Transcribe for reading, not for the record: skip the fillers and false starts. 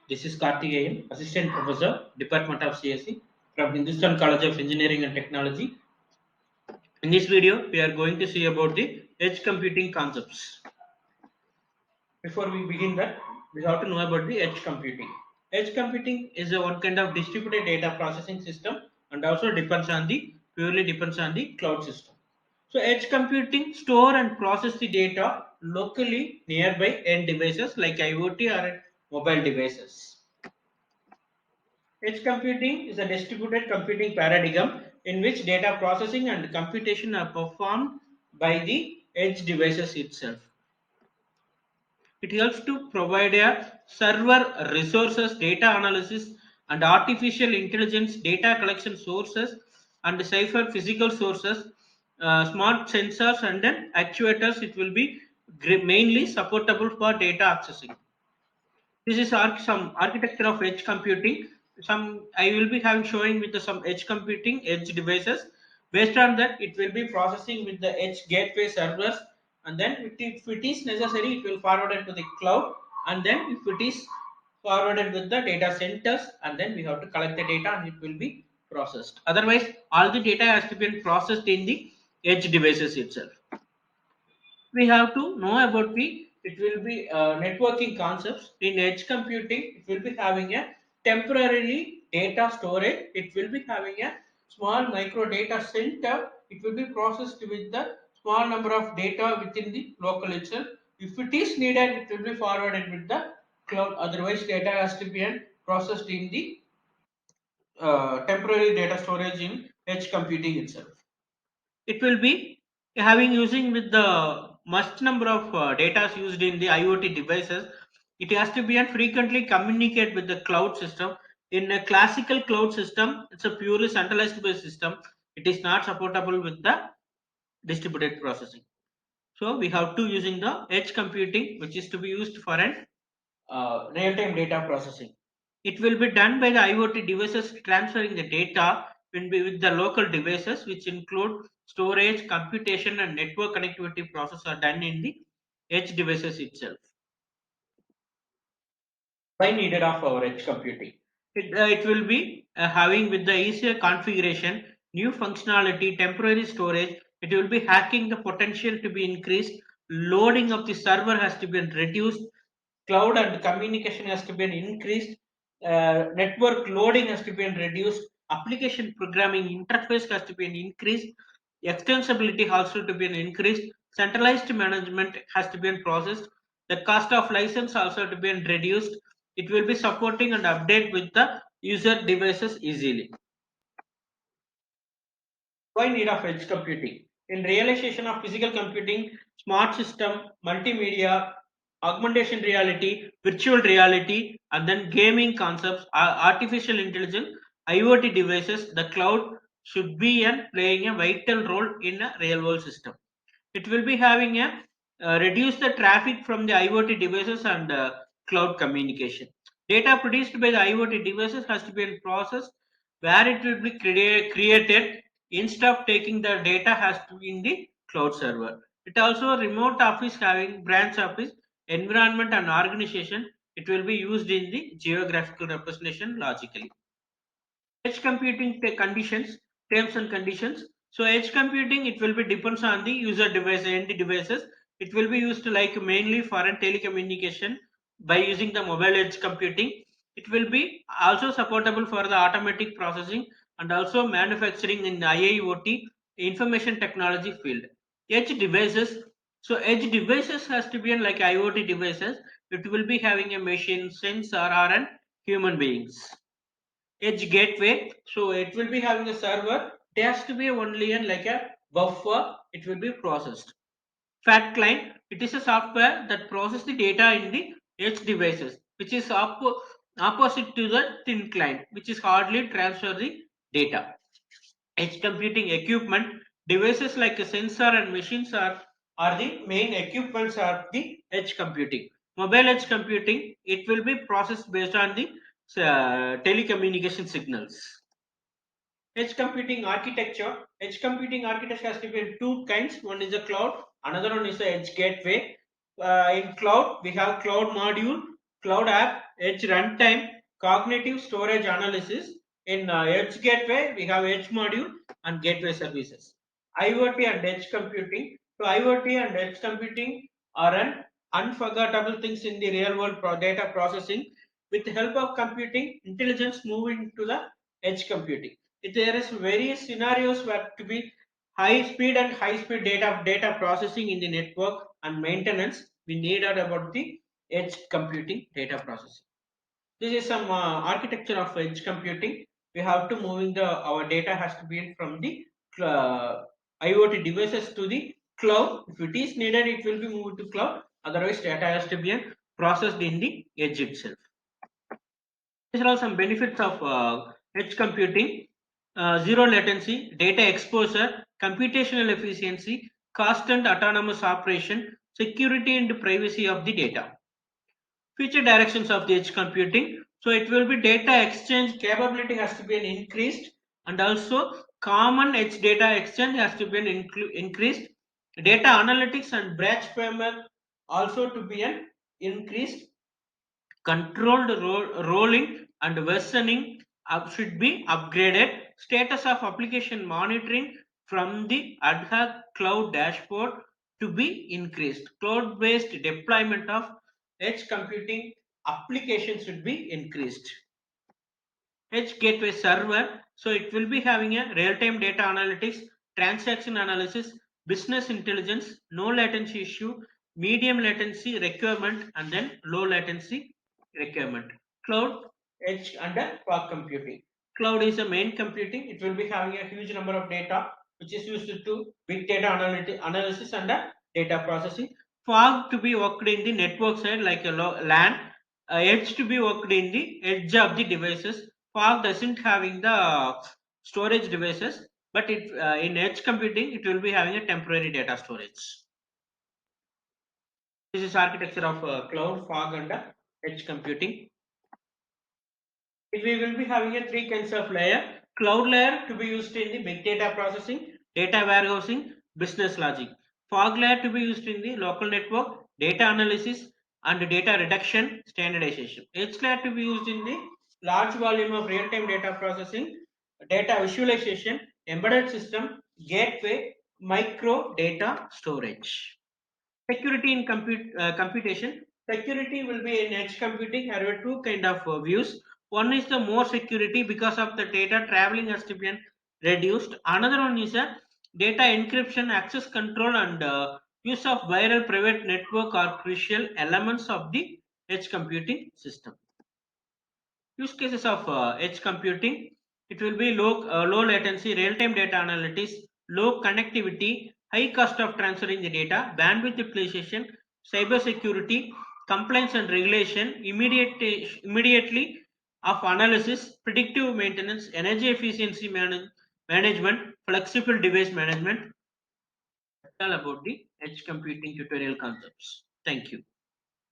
This is Karthikeyan, Assistant Professor, Department of CSE from Hindustan College of Engineering and Technology. In this video, we are going to see about the edge computing concepts. Before we begin that, we have to know about the edge computing. Edge computing is a one kind of distributed data processing system and also purely depends on the cloud system. So edge computing store and process the data locally nearby end devices like IoT or mobile devices. Edge computing is a distributed computing paradigm in which data processing and computation are performed by the edge devices itself. It helps to provide a server resources, data analysis, and artificial intelligence data collection sources and cipher physical sources, smart sensors, and then actuators. It will be mainly supportable for data accessing. This is some architecture of edge computing. Some I will be having showing with some edge computing edge devices. Based on that, it will be processing with the edge gateway servers, and then if it is necessary, it will forward it to the cloud, and then if it is forwarded with the data centers, and then we have to collect the data and it will be processed. Otherwise, all the data has to be processed in the edge devices itself. We have to know about the it will be networking concepts in edge computing. It will be having a temporarily data storage. It will be having a small micro data center. It will be processed with the small number of data within the local itself. If it is needed, it will be forwarded with the cloud. Otherwise, data has to be processed in the temporary data storage in edge computing itself. It will be having using with the much number of data used in the IoT devices. It has to be and frequently communicate with the cloud system. In a classical cloud system, it's a purely centralized based system. It is not supportable with the distributed processing. So we have to using the edge computing, which is to be used for an real-time data processing. It will be done by the IoT devices transferring the data with the local devices, which include storage, computation, and network connectivity process are done in the edge devices itself. Why needed of our edge computing? It will be having with the easier configuration, new functionality, temporary storage. It will be hacking the potential to be increased. Loading of the server has to be reduced. Cloud and communication has to be increased. Network loading has to be reduced. Application programming interface has to be increased. Extensibility also to be increased. Centralized management has to be processed. The cost of license also to be reduced. It will be supporting and update with the user devices easily. Why need of edge computing? In realization of physical computing, smart system, multimedia, augmentation reality, virtual reality, and then gaming concepts, artificial intelligence, IoT devices, the cloud should be playing a vital role in a real world system. It will be having a reduce the traffic from the IoT devices and cloud communication. Data produced by the IoT devices has to be processed where it will be created. Instead of taking the data has to be in the cloud server. It also remote office having branch office environment and organization. It will be used in the geographical representation logically. Edge computing conditions, terms and conditions. So edge computing, it will be depends on the user device and the devices. It will be used like mainly for a telecommunication by using the mobile edge computing. It will be also supportable for the automatic processing and also manufacturing in the IIoT information technology field. Edge devices. So edge devices has to be like IoT devices. It will be having a machine, sensor, or an human beings. Edge gateway. So it will be having a server. It has to be only like a buffer. It will be processed. Fat client. It is a software that processes the data in the edge devices, which is opposite to the thin client, which is hardly transfer the data. Edge computing equipment. Devices like a sensor and machines are the main equipments of the edge computing. Mobile edge computing, it will be processed based on the telecommunication signals. Edge computing architecture. Edge computing architecture has to be in two kinds. One is a cloud, another one is the edge gateway. In cloud, we have cloud module, cloud app, edge runtime, cognitive storage analysis. In edge gateway, we have edge module and gateway services. IoT and edge computing. So IoT and edge computing are an unforgettable things in the real world data processing. With the help of computing, intelligence moving to the edge computing. There is various scenarios where to be high speed data processing in the network and maintenance. We needed about the edge computing data processing. This is some architecture of edge computing. We have to moving the our data has to be from the uh, IoT devices to the cloud. If it is needed, it will be moved to cloud. Otherwise, data has to be processed in the edge itself. These are all some benefits of edge computing: zero latency, data exposure, computational efficiency, cost and autonomous operation, security and privacy of the data. Future directions of the edge computing. So it will be data exchange capability has to be increased, and also common edge data exchange has to be increased. Data analytics and batch payment also to be an increased. Controlled rolling and versioning should be upgraded. Status of application monitoring from the ad hoc cloud dashboard to be increased. Cloud based deployment of edge computing applications should be increased. Edge gateway server, so it will be having a real-time data analytics, transaction analysis, business intelligence, no latency issue, medium latency requirement, and then low latency requirement. Cloud, edge, and fog computing. Cloud is a main computing. It will be having a huge number of data which is used to big data analysis and data processing. Fog to be worked in the network side like a LAN. Edge to be worked in the edge of the devices. Fog doesn't having the storage devices, but it in edge computing it will be having a temporary data storage. This is architecture of cloud, fog, and edge computing. We will be having a three kinds of layer. Cloud layer to be used in the big data processing, data warehousing, business logic. Fog layer to be used in the local network, data analysis, and data reduction standardization. Edge layer to be used in the large volume of real-time data processing, data visualization, embedded system, gateway, micro data storage. Security in computation. Security will be in edge computing. There are two kind of views. One is the more security because of the data traveling has to be reduced. Another one is a data encryption, access control, and use of viral private network are crucial elements of the edge computing system. Use cases of edge computing. It will be low latency, real-time data analytics, low connectivity, high cost of transferring the data, bandwidth utilization, cyber security, compliance and regulation, immediately of analysis, predictive maintenance, energy efficiency management, flexible device management. That's all about the edge computing tutorial concepts. Thank you.